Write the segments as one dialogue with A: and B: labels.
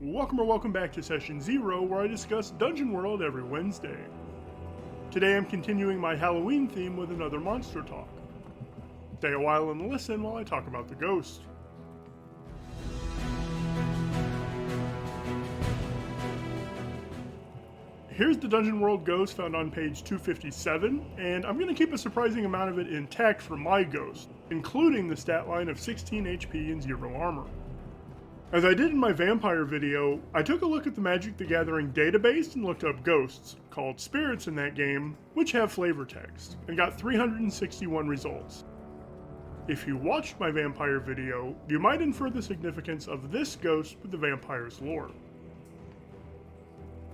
A: Welcome or welcome back to Session 0, where I discuss Dungeon World every Wednesday. Today I'm continuing my Halloween theme with another monster talk. Stay a while and listen while I talk about the ghost. Here's the Dungeon World ghost found on page 257, and I'm going to keep a surprising amount of it intact for my ghost, including the stat line of 16 HP and 0 armor. As I did in my vampire video, I took a look at the Magic the Gathering database and looked up ghosts, called spirits in that game, which have flavor text, and got 361 results. If you watched my vampire video, you might infer the significance of this ghost with the vampire's lore.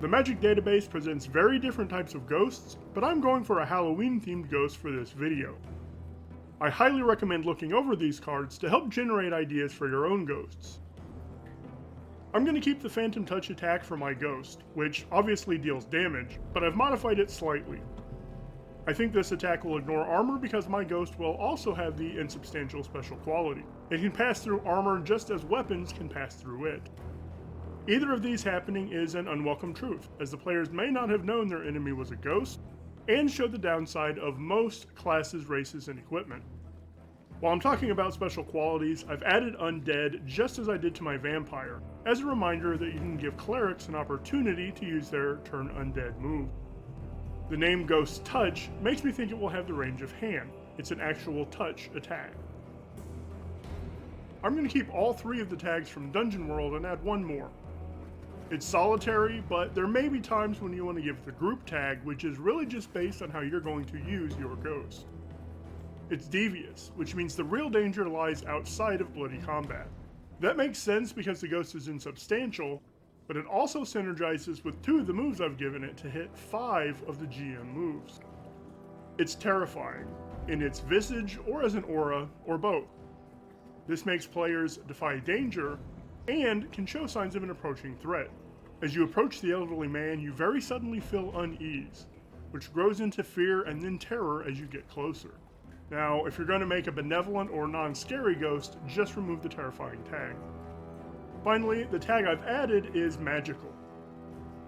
A: The Magic database presents very different types of ghosts, but I'm going for a Halloween-themed ghost for this video. I highly recommend looking over these cards to help generate ideas for your own ghosts. I'm going to keep the Phantom Touch attack for my ghost, which obviously deals damage, but I've modified it slightly. I think this attack will ignore armor because my ghost will also have the insubstantial special quality. It can pass through armor just as weapons can pass through it. Either of these happening is an unwelcome truth, as the players may not have known their enemy was a ghost, and show the downside of most classes, races, and equipment. While I'm talking about special qualities, I've added Undead just as I did to my Vampire, as a reminder that you can give Clerics an opportunity to use their Turn Undead move. The name Ghost Touch makes me think it will have the range of hand. It's an actual touch attack. I'm going to keep all three of the tags from Dungeon World and add one more. It's solitary, but there may be times when you want to give the group tag, which is really just based on how you're going to use your ghost. It's devious, which means the real danger lies outside of bloody combat. That makes sense because the ghost is insubstantial, but it also synergizes with 2 of the moves I've given it to hit 5 of the GM moves. It's terrifying, in its visage or as an aura, or both. This makes players defy danger, and can show signs of an approaching threat. As you approach the elderly man, you very suddenly feel unease, which grows into fear and then terror as you get closer. Now, if you're going to make a benevolent or non-scary ghost, just remove the terrifying tag. Finally, the tag I've added is magical.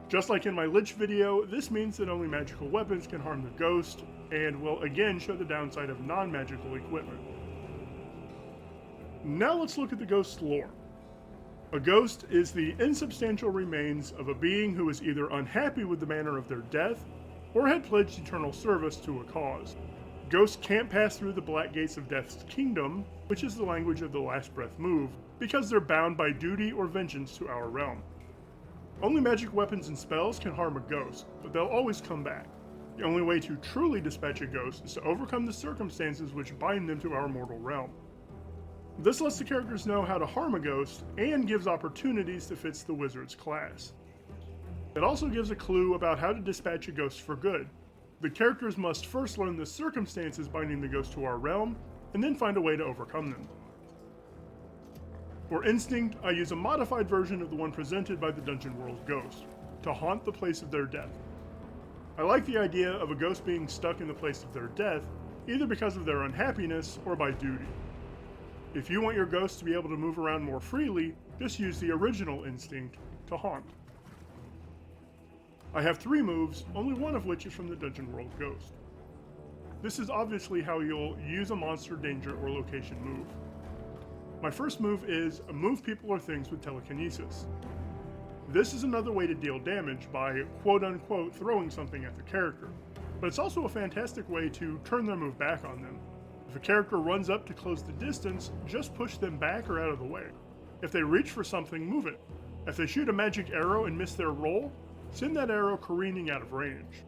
A: Just like in my Lich video, this means that only magical weapons can harm the ghost, and will again show the downside of non-magical equipment. Now let's look at the ghost's lore. A ghost is the insubstantial remains of a being who is either unhappy with the manner of their death, or had pledged eternal service to a cause. Ghosts can't pass through the black gates of Death's kingdom, which is the language of the last breath move, because they're bound by duty or vengeance to our realm. Only magic weapons and spells can harm a ghost, but they'll always come back. The only way to truly dispatch a ghost is to overcome the circumstances which bind them to our mortal realm. This lets the characters know how to harm a ghost, and gives opportunities that fits the wizard's class. It also gives a clue about how to dispatch a ghost for good. The characters must first learn the circumstances binding the ghost to our realm, and then find a way to overcome them. For instinct, I use a modified version of the one presented by the Dungeon World ghost, to haunt the place of their death. I like the idea of a ghost being stuck in the place of their death, either because of their unhappiness or by duty. If you want your ghost to be able to move around more freely, just use the original instinct to haunt. I have 3 moves, only one of which is from the Dungeon World ghost. This is obviously how you'll use a monster, danger, or location move. My first move is move people or things with telekinesis. This is another way to deal damage by quote-unquote throwing something at the character, but it's also a fantastic way to turn their move back on them. If a character runs up to close the distance, just push them back or out of the way. If they reach for something, move it. If they shoot a magic arrow and miss their roll, send that arrow careening out of range.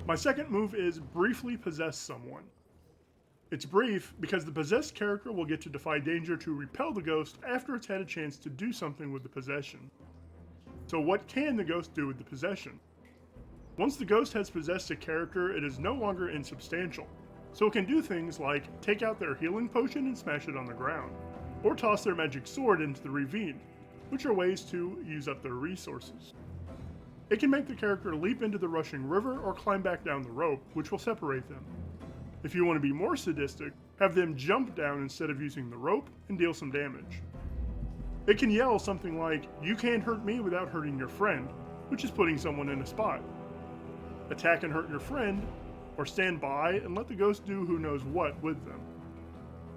A: My second move is briefly possess someone. It's brief because the possessed character will get to defy danger to repel the ghost after it's had a chance to do something with the possession. So what can the ghost do with the possession? Once the ghost has possessed a character, it is no longer insubstantial. So it can do things like take out their healing potion and smash it on the ground, or toss their magic sword into the ravine, which are ways to use up their resources. It can make the character leap into the rushing river or climb back down the rope, which will separate them. If you want to be more sadistic, have them jump down instead of using the rope and deal some damage. It can yell something like, "You can't hurt me without hurting your friend," which is putting someone in a spot. Attack and hurt your friend, or stand by and let the ghost do who knows what with them.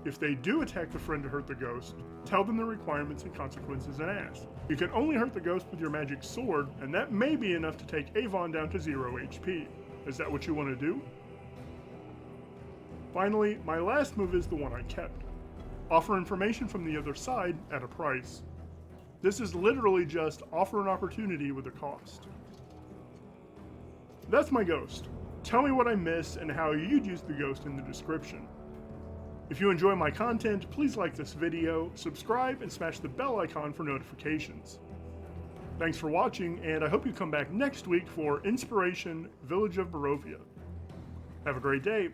A: If they do attack the friend to hurt the ghost, tell them the requirements and consequences and ask. You can only hurt the ghost with your magic sword, and that may be enough to take Avon down to 0 HP. Is that what you want to do? Finally, my last move is the one I kept. Offer information from the other side at a price. This is literally just offer an opportunity with a cost. That's my ghost. Tell me what I missed and how you'd use the ghost in the description. If you enjoy my content, please like this video, subscribe, and smash the bell icon for notifications. Thanks for watching, and I hope you come back next week for Inspiration Village of Barovia. Have a great day.